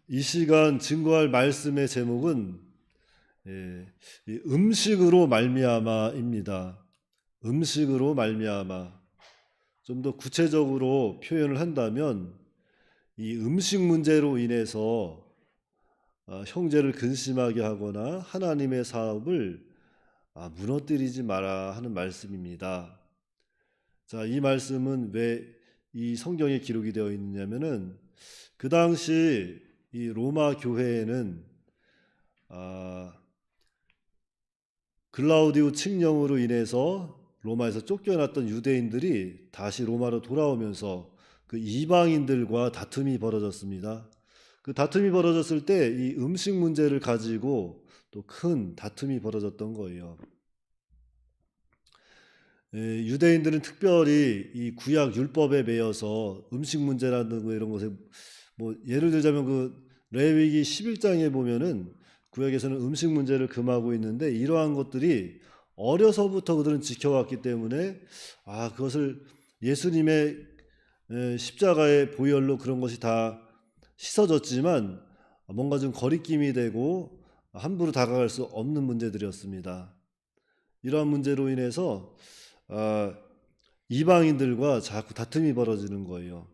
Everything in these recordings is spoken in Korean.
이 시간 증거할 말씀의 제목은 이 음식으로 말미암아입니다. 음식으로 말미암아. 좀 더 구체적으로 표현을 한다면 이 음식 문제로 인해서 형제를 근심하게 하거나 하나님의 사업을 무너뜨리지 마라 하는 말씀입니다. 자, 이 말씀은 왜 이 성경에 기록이 되어 있느냐면은 그 당시 이 로마 교회에는 글라우디우 칙령으로 인해서 로마에서 쫓겨났던 유대인들이 다시 로마로 돌아오면서 그 이방인들과 다툼이 벌어졌습니다. 그 다툼이 벌어졌을 때 이 음식 문제를 가지고 또 큰 다툼이 벌어졌던 거예요. 유대인들은 특별히 이 구약 율법에 매여서 음식 문제라는 거 이런 것에 뭐 예를 들자면 그 레위기 11장에 보면은 구약에서는 음식 문제를 금하고 있는데 이러한 것들이 어려서부터 그들은 지켜왔기 때문에 그것을 예수님의 십자가의 보혈로 그런 것이 다 씻어졌지만 뭔가 좀 거리낌이 되고 함부로 다가갈 수 없는 문제들이었습니다. 이러한 문제로 인해서 이방인들과 자꾸 다툼이 벌어지는 거예요.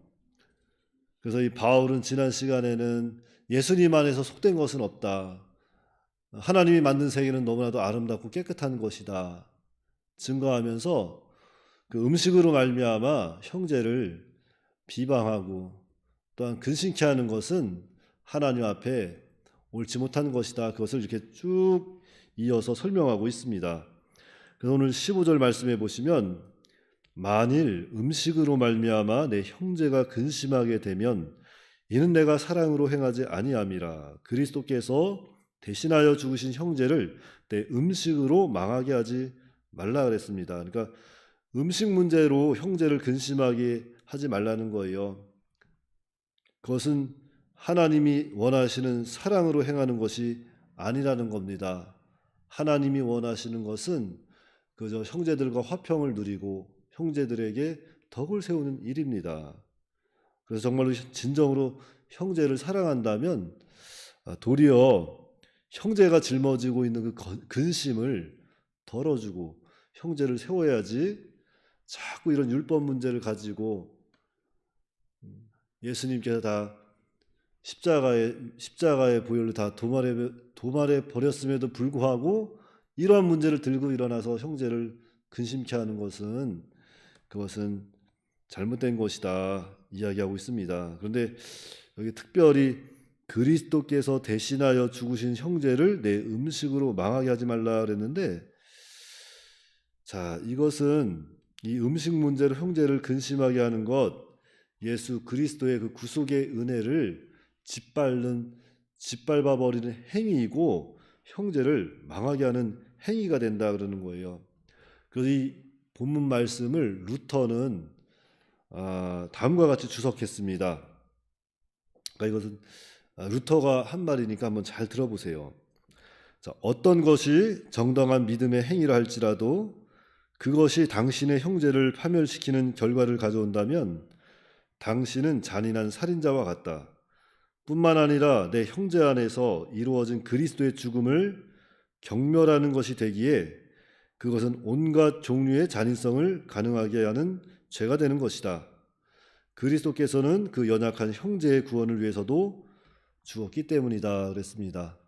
그래서 이 바울은 지난 시간에는 예수님 안에서 속된 것은 없다. 하나님이 만든 세계는 너무나도 아름답고 깨끗한 것이다. 증거하면서 그 음식으로 말미암아 형제를 비방하고 또한 근심케 하는 것은 하나님 앞에 옳지 못한 것이다. 그것을 이렇게 쭉 이어서 설명하고 있습니다. 그래서 오늘 15절 말씀해 보시면 만일 음식으로 말미암아 내 형제가 근심하게 되면 이는 내가 사랑으로 행하지 아니함이라. 그리스도께서 대신하여 죽으신 형제를 내 음식으로 망하게 하지 말라 그랬습니다. 그러니까 음식 문제로 형제를 근심하게 하지 말라는 거예요. 그것은 하나님이 원하시는 사랑으로 행하는 것이 아니라는 겁니다. 하나님이 원하시는 것은 그저 형제들과 화평을 누리고 형제들에게 덕을 세우는 일입니다. 그래서 정말로 진정으로 형제를 사랑한다면 도리어 형제가 짊어지고 있는 그 근심을 덜어주고 형제를 세워야지 자꾸 이런 율법 문제를 가지고 예수님께서 다 십자가의 보혈로 다 도말해 버렸음에도 불구하고 이러한 문제를 들고 일어나서 형제를 근심케 하는 것은 그것은 잘못된 것이다 이야기하고 있습니다. 그런데 여기 특별히 그리스도께서 대신하여 죽으신 형제를 내 음식으로 망하게 하지 말라 그랬는데, 자, 이것은 이 음식 문제로 형제를 근심하게 하는 것, 예수 그리스도의 그 구속의 은혜를 짓밟아 버리는 행위이고 형제를 망하게 하는 행위가 된다 그러는 거예요. 그래서 이 본문 말씀을 루터는 다음과 같이 주석했습니다. 그러니까 이것은 루터가 한 말이니까 한번 잘 들어보세요. 자, 어떤 것이 정당한 믿음의 행위라 할지라도 그것이 당신의 형제를 파멸시키는 결과를 가져온다면 당신은 잔인한 살인자와 같다. 뿐만 아니라 내 형제 안에서 이루어진 그리스도의 죽음을 경멸하는 것이 되기에 그것은 온갖 종류의 잔인성을 가능하게 하는 죄가 되는 것이다. 그리스도께서는 그 연약한 형제의 구원을 위해서도 죽었기 때문이다 그랬습니다.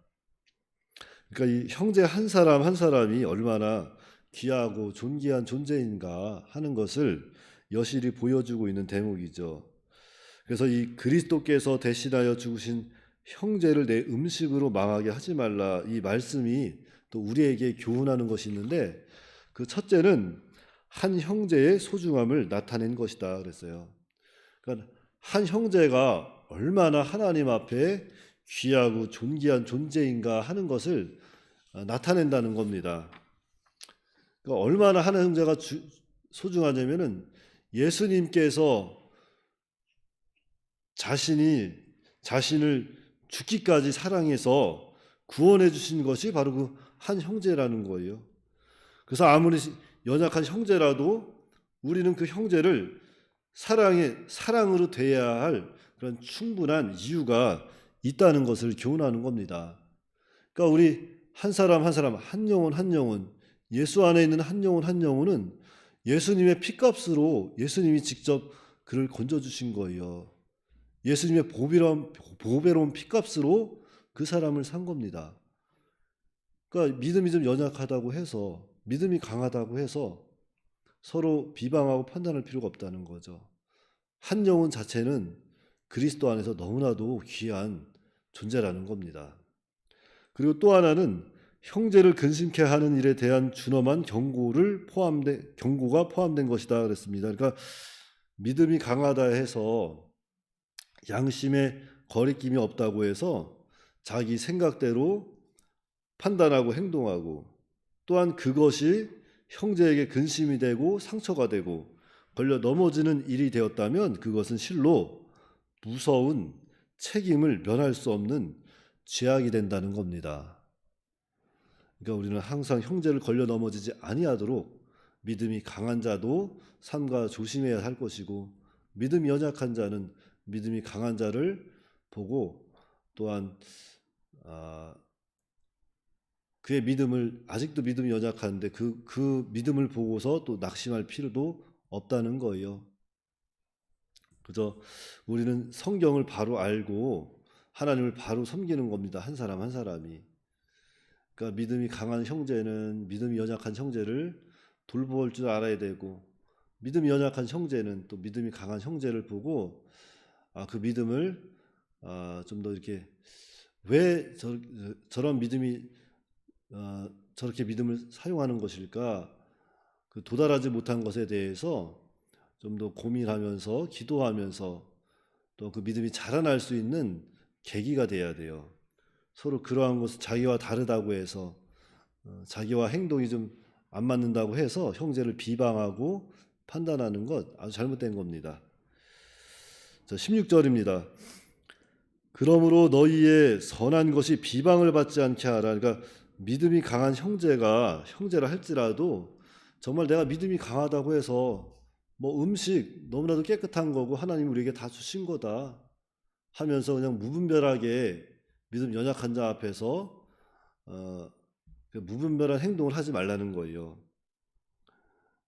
그러니까 이 형제 한 사람 한 사람이 얼마나 귀하고 존귀한 존재인가 하는 것을 여실히 보여주고 있는 대목이죠. 그래서 이 그리스도께서 대신하여 죽으신 형제를 내 음식으로 망하게 하지 말라, 이 말씀이 또 우리에게 교훈하는 것이 있는데, 그 첫째는 한 형제의 소중함을 나타낸 것이다 그랬어요. 그러니까 한 형제가 얼마나 하나님 앞에 귀하고 존귀한 존재인가 하는 것을 나타낸다는 겁니다. 그러니까 얼마나 한 형제가 소중하냐면은 예수님께서 자신을 죽기까지 사랑해서 구원해 주신 것이 바로 그 한 형제라는 거예요. 그래서 아무리 연약한 형제라도 우리는 그 형제를 사랑으로 대해야 할 그런 충분한 이유가 있다는 것을 교훈하는 겁니다. 그러니까 우리 한 사람 한 사람, 한 영혼 한 영혼, 예수 안에 있는 한 영혼 한 영혼은 예수님의 피값으로 예수님이 직접 그를 건져주신 거예요. 예수님의 보배로운 피값으로 그 사람을 산 겁니다. 그러니까 믿음이 좀 연약하다고 해서, 믿음이 강하다고 해서 서로 비방하고 판단할 필요가 없다는 거죠. 한 영혼 자체는 그리스도 안에서 너무나도 귀한 존재라는 겁니다. 그리고 또 하나는 형제를 근심케 하는 일에 대한 준엄한 경고가 포함된 것이다 그랬습니다. 그러니까 믿음이 강하다 해서 양심에 거리낌이 없다고 해서 자기 생각대로 판단하고 행동하고, 또한 그것이 형제에게 근심이 되고 상처가 되고 걸려 넘어지는 일이 되었다면 그것은 실로 무서운 책임을 면할 수 없는 죄악이 된다는 겁니다. 그러니까 우리는 항상 형제를 걸려 넘어지지 아니하도록 믿음이 강한 자도 삼가 조심해야 할 것이고, 믿음이 연약한 자는 믿음이 강한 자를 보고 또한 그의 믿음을, 아직도 믿음이 연약한데 그 믿음을 보고서 또 낙심할 필요도 없다는 거예요. 그저 우리는 성경을 바로 알고 하나님을 바로 섬기는 겁니다. 한 사람 한 사람이. 그러니까 믿음이 강한 형제는 믿음이 연약한 형제를 돌볼 줄 알아야 되고, 믿음이 연약한 형제는 또 믿음이 강한 형제를 보고 그 믿음을 좀 더 이렇게 왜 저런 믿음이 저렇게 믿음을 사용하는 것일까, 그 도달하지 못한 것에 대해서 좀 더 고민하면서 기도하면서 또 그 믿음이 자라날 수 있는 계기가 돼야 돼요. 서로 그러한 것을 자기와 다르다고 해서 자기와 행동이 좀 안 맞는다고 해서 형제를 비방하고 판단하는 것 아주 잘못된 겁니다. 16절입니다. 그러므로 너희의 선한 것이 비방을 받지 않게 하라. 그러니까 믿음이 강한 형제라 할지라도 정말 내가 믿음이 강하다고 해서 뭐 음식 너무나도 깨끗한 거고 하나님이 우리에게 다 주신 거다 하면서 그냥 무분별하게 믿음 연약한 자 앞에서 무분별한 행동을 하지 말라는 거예요.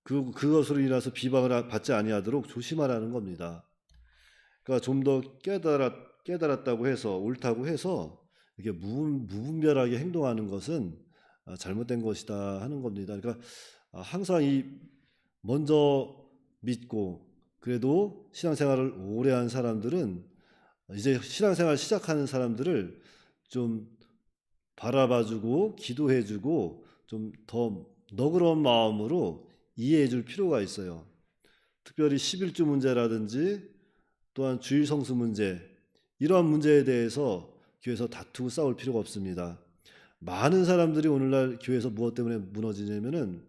그것으로 인해서 비방을 받지 아니하도록 조심하라는 겁니다. 그러니까 좀 더 깨달았다고 해서 옳다고 해서 이렇게 무분별하게 행동하는 것은 잘못된 것이다 하는 겁니다. 그러니까 항상 먼저 믿고 그래도 신앙생활을 오래 한 사람들은 이제 신앙생활 시작하는 사람들을 좀 바라봐주고 기도해주고 좀 더 너그러운 마음으로 이해해줄 필요가 있어요. 특별히 11주 문제라든지 또한 주일 성수 문제, 이러한 문제에 대해서 교회에서 다투고 싸울 필요가 없습니다. 많은 사람들이 오늘날 교회에서 무엇 때문에 무너지냐면은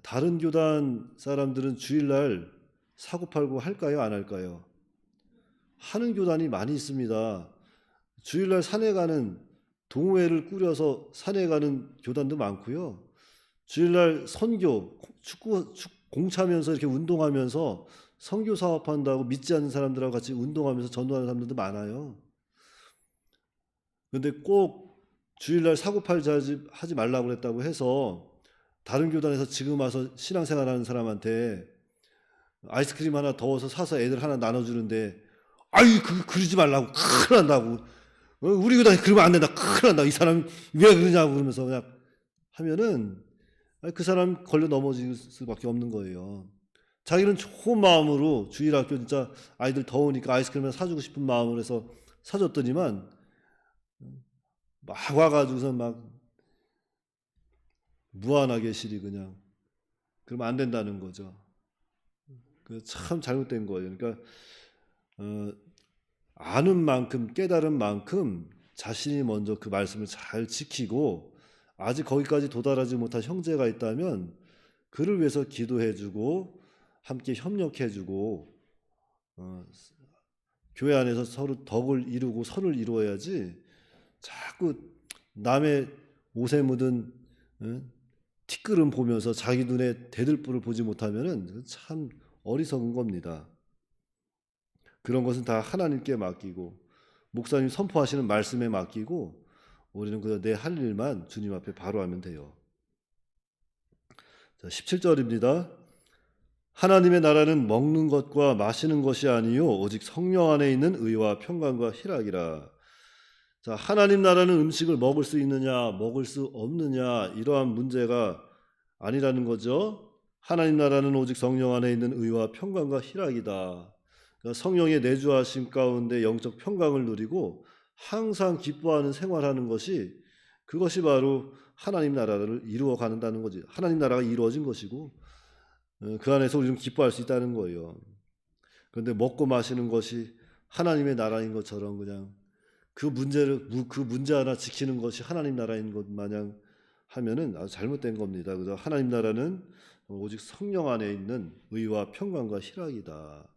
다른 교단 사람들은 주일날 사고팔고 할까요? 안 할까요? 하는 교단이 많이 있습니다. 주일날 산에 가는 동호회를 꾸려서 산에 가는 교단도 많고요. 주일날 선교, 축구 공차면서 이렇게 운동하면서 선교 사업한다고 믿지 않는 사람들하고 같이 운동하면서 전도하는 사람들도 많아요. 그런데 꼭 주일날 사고팔 하지 말라고 그랬다고 해서 다른 교단에서 지금 와서 신앙생활하는 사람한테 아이스크림 하나 더워서 사서 애들 하나 나눠주는데 아이 그러지 말라고 큰일 난다고, 우리 교단이 그러면 안 된다, 큰일 난다, 이 사람이 왜 그러냐고 그러면서 그냥 하면은 그 사람 걸려 넘어질 수밖에 없는 거예요. 자기는 좋은 마음으로 주일학교 진짜 아이들 더우니까 아이스크림을 사주고 싶은 마음으로 해서 사줬더니만 막 와가지고서 막 무한하게 시리 그냥 그러면 안 된다는 거죠. 그 참 잘못된 거예요. 그러니까 아는 만큼 깨달은 만큼 자신이 먼저 그 말씀을 잘 지키고 아직 거기까지 도달하지 못한 형제가 있다면 그를 위해서 기도해주고 함께 협력해주고 교회 안에서 서로 덕을 이루고 선을 이루어야지 자꾸 남의 옷에 묻은 티끌은 보면서 자기 눈에 대들보를 보지 못하면은 참 어리석은 겁니다. 그런 것은 다 하나님께 맡기고 목사님 선포하시는 말씀에 맡기고 우리는 그저 내 할 일만 주님 앞에 바로 하면 돼요. 자, 17절입니다. 하나님의 나라는 먹는 것과 마시는 것이 아니요 오직 성령 안에 있는 의와 평강과 희락이라. 자, 하나님 나라는 음식을 먹을 수 있느냐 먹을 수 없느냐 이러한 문제가 아니라는 거죠. 하나님 나라는 오직 성령 안에 있는 의와 평강과 희락이다. 그러니까 성령의 내주하심 가운데 영적 평강을 누리고 항상 기뻐하는 생활하는 것이, 그것이 바로 하나님 나라를 이루어 가는다는 거지. 하나님 나라가 이루어진 것이고 그 안에서 우리는 기뻐할 수 있다는 거예요. 그런데 먹고 마시는 것이 하나님의 나라인 것처럼 그냥 그 문제 하나 지키는 것이 하나님 나라인 것 마냥 하면은 아주 잘못된 겁니다. 그래서 하나님 나라는 오직 성령 안에 있는 의와 평강과 희락이다.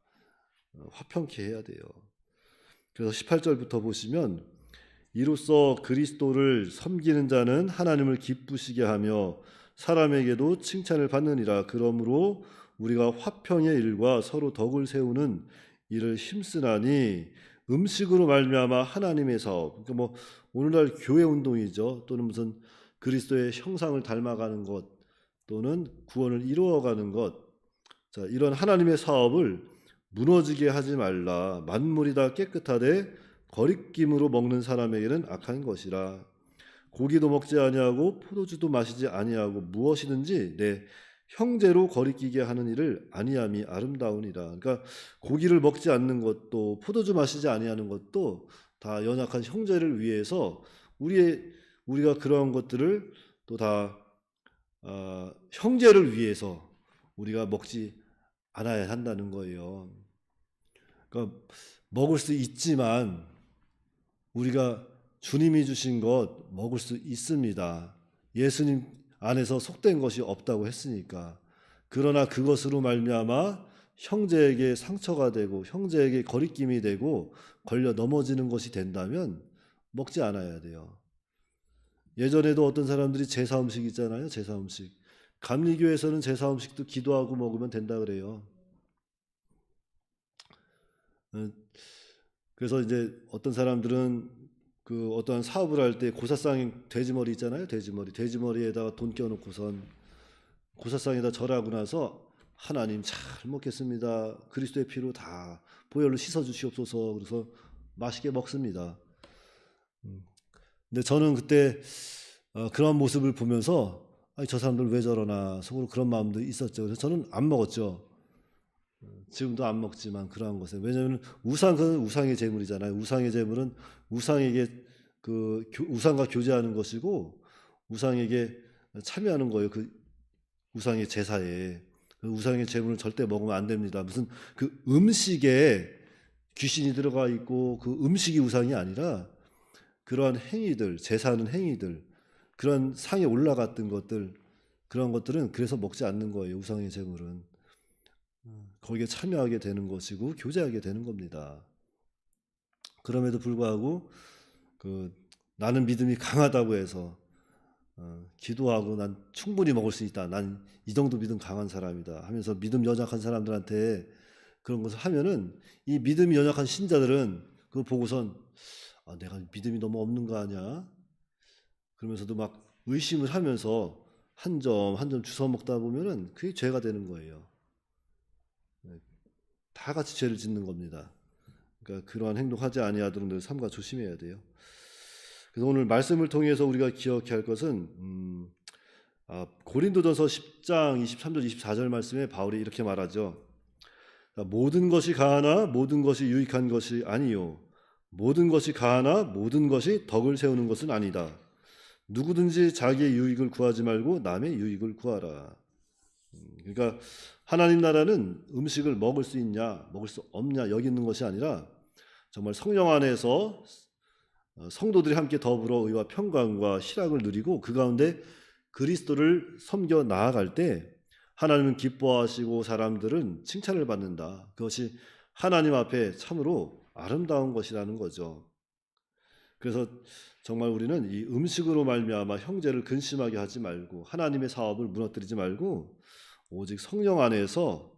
화평케 해야 돼요. 그래서 18절부터 보시면 이로써 그리스도를 섬기는 자는 하나님을 기쁘시게 하며 사람에게도 칭찬을 받느니라. 그러므로 우리가 화평의 일과 서로 덕을 세우는 일을 힘쓰나니 음식으로 말미암아 하나님의 사업, 그러니까 뭐 오늘날 교회 운동이죠. 또는 무슨 그리스도의 형상을 닮아가는 것, 또는 구원을 이루어가는 것. 자, 이런 하나님의 사업을 무너지게 하지 말라. 만물이 다 깨끗하되 거리낌으로 먹는 사람에게는 악한 것이라. 고기도 먹지 아니하고 포도주도 마시지 아니하고 무엇이든지 내 형제로 거리끼게 하는 일을 아니함이 아름다우니라. 그러니까 고기를 먹지 않는 것도 포도주 마시지 아니하는 것도 다 연약한 형제를 위해서 우리가 그러한 것들을 또 다 형제를 위해서 우리가 먹지 않아야 한다는 거예요. 그러니까 먹을 수 있지만 우리가 주님이 주신 것 먹을 수 있습니다. 예수님 안에서 속된 것이 없다고 했으니까. 그러나 그것으로 말미암아 형제에게 상처가 되고 형제에게 거리낌이 되고 걸려 넘어지는 것이 된다면 먹지 않아야 돼요. 예전에도 어떤 사람들이 제사 음식 있잖아요. 제사 음식. 감리교에서는 제사 음식도 기도하고 먹으면 된다 그래요. 그래서 이제 어떤 사람들은 그 어떠한 사업을 할 때 고사상 돼지머리 있잖아요. 돼지머리에다가 돈 껴놓고선 고사상에다 절하고 나서 하나님 잘 먹겠습니다. 그리스도의 피로 다 보혈로 씻어 주시옵소서. 그래서 맛있게 먹습니다. 근데 저는 그때 그런 모습을 보면서 아니, 저 사람들 왜 저러나 속으로 그런 마음도 있었죠. 그래서 저는 안 먹었죠. 지금도 안 먹지만 그러한 것에, 왜냐하면 우상은 우상의 제물이잖아요. 우상의 제물은 우상에게 우상과 교제하는 것이고 우상에게 참여하는 거예요. 그 우상의 제사에. 그 우상의 제물은 절대 먹으면 안 됩니다. 무슨 그 음식에 귀신이 들어가 있고 그 음식이 우상이 아니라 그러한 행위들, 제사하는 행위들, 그런 상에 올라갔던 것들, 그런 것들은 그래서 먹지 않는 거예요. 우상의 제물은. 거기에 참여하게 되는 것이고 교제하게 되는 겁니다. 그럼에도 불구하고 나는 믿음이 강하다고 해서 기도하고 난 충분히 먹을 수 있다. 난 이 정도 믿음 강한 사람이다 하면서 믿음 연약한 사람들한테 그런 것을 하면은 이 믿음이 연약한 신자들은 그거 보고선 내가 믿음이 너무 없는 거 아니야? 그러면서도 막 의심을 하면서 한 점 한 점 주워 먹다 보면은 그게 죄가 되는 거예요. 다 같이 죄를 짓는 겁니다. 그러니까 그러한 행동하지 아니하도록 늘 삼가 조심해야 돼요. 그래서 오늘 말씀을 통해서 우리가 기억해야 할 것은 고린도전서 10장 23절 24절 말씀에 바울이 이렇게 말하죠. 모든 것이 가하나 모든 것이 유익한 것이 아니요 모든 것이 가하나 모든 것이 덕을 세우는 것은 아니다. 누구든지 자기의 유익을 구하지 말고 남의 유익을 구하라. 그러니까 하나님 나라는 음식을 먹을 수 있냐 먹을 수 없냐 여기 있는 것이 아니라 정말 성령 안에서 성도들이 함께 더불어 의와 평강과 희락을 누리고 그 가운데 그리스도를 섬겨 나아갈 때 하나님은 기뻐하시고 사람들은 칭찬을 받는다. 그것이 하나님 앞에 참으로 아름다운 것이라는 거죠. 그래서 정말 우리는 이 음식으로 말미암아 형제를 근심하게 하지 말고 하나님의 사업을 무너뜨리지 말고 오직 성령 안에서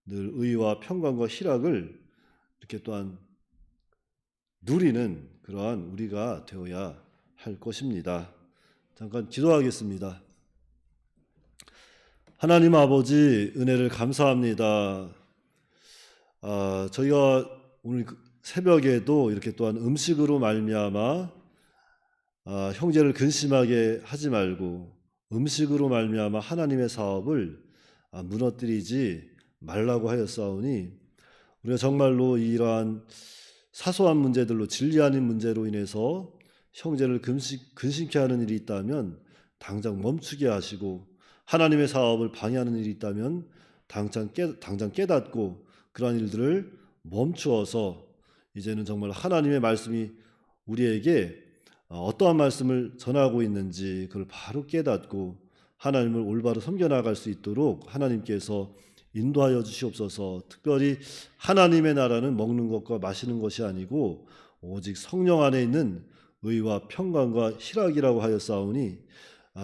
늘 의와 평강과 희락을 이렇게 또한 누리는 그러한 우리가 되어야 할 것입니다. 잠깐 기도하겠습니다. 하나님 아버지, 은혜를 감사합니다. 저희가 오늘 새벽에도 이렇게 또한 음식으로 말미암아 형제를 근심하게 하지 말고 음식으로 말미암아 하나님의 사업을 무너뜨리지 말라고 하였사오니, 우리가 정말로 이러한 사소한 문제들로, 진리 아닌 문제로 인해서 형제를 근심케 하는 일이 있다면 당장 멈추게 하시고, 하나님의 사업을 방해하는 일이 있다면 당장 깨닫고 그러한 일들을 멈추어서 이제는 정말 하나님의 말씀이 우리에게 어떠한 말씀을 전하고 있는지 그걸 바로 깨닫고 하나님을 올바로 섬겨나갈 수 있도록 하나님께서 인도하여 주시옵소서. 특별히 하나님의 나라는 먹는 것과 마시는 것이 아니고 오직 성령 안에 있는 의와 평강과 희락이라고 하였사오니,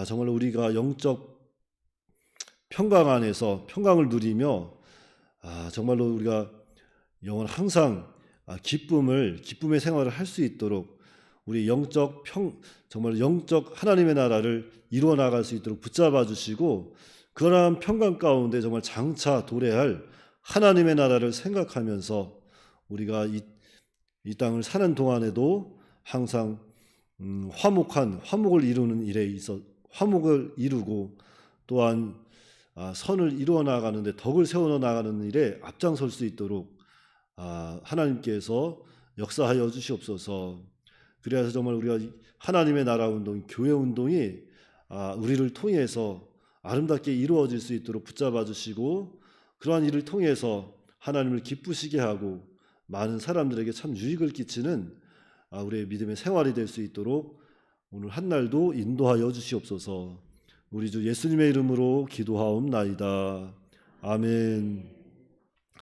정말 우리가 영적 평강 안에서 평강을 누리며 정말로 우리가 영원 항상 기쁨의 생활을 할 수 있도록 우리 정말 영적 하나님의 나라를 이루어 나갈 수 있도록 붙잡아 주시고, 그러한 평강 가운데 정말 장차 도래할 하나님의 나라를 생각하면서 우리가 이 땅을 사는 동안에도 항상 화목을 이루는 일에 있어 화목을 이루고, 또한 선을 이루어 나가는데 덕을 세워 나가는 일에 앞장설 수 있도록 하나님께서 역사하여 주시옵소서. 그래서 정말 우리가 하나님의 나라 운동, 교회 운동이 우리를 통해서 아름답게 이루어질 수 있도록 붙잡아 주시고, 그러한 일을 통해서 하나님을 기쁘시게 하고 많은 사람들에게 참 유익을 끼치는 우리의 믿음의 생활이 될 수 있도록 오늘 한날도 인도하여 주시옵소서. 우리 주 예수님의 이름으로 기도하옵나이다. 아멘.